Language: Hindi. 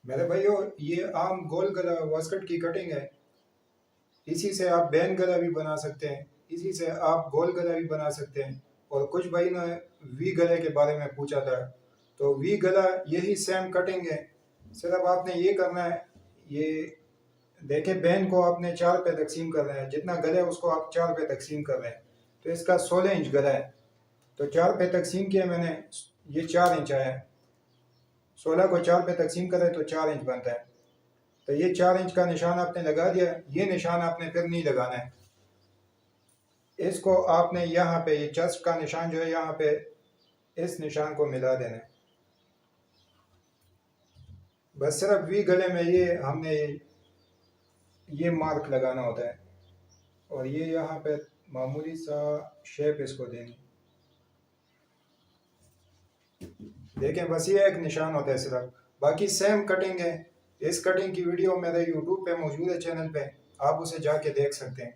मेरे भाइयों, ये आम गोल गला वास्कट की कटिंग है। इसी से आप बैन गला भी बना सकते हैं, इसी से आप गोल गला भी बना सकते हैं। और कुछ भाई ने वी गले के बारे में पूछा था, तो वी गला यही सेम कटिंग है। सिर्फ आपने ये करना है, ये देखे बैन को आपने 4 पे तकसीम कर रहे हैं, जितना गला है उसको आप 4 पे तकसीम कर रहे हैं। तो इसका 16 इंच गला है, तो 4 पे तकसीम किया मैंने, ये 4 इंच आया है। 16 को 4 पे तकसीम करें तो 4 इंच बनता है। तो ये 4 इंच का निशान आपने लगा दिया। ये निशान आपने फिर नहीं लगाना है, इसको आपने यहाँ पे ये चेस्ट का निशान जो है यहाँ पे इस निशान को मिला देना है। बस सिर्फ वी गले में ये हमने ये मार्क लगाना होता है, और ये यहाँ पे मामूली सा शेप इसको देनी। देखें, बस ये एक निशान होता है सिर्फ, बाकी सेम कटिंग है। इस कटिंग की वीडियो मेरे यूट्यूब पे मौजूद है, चैनल पे, आप उसे जाके देख सकते हैं।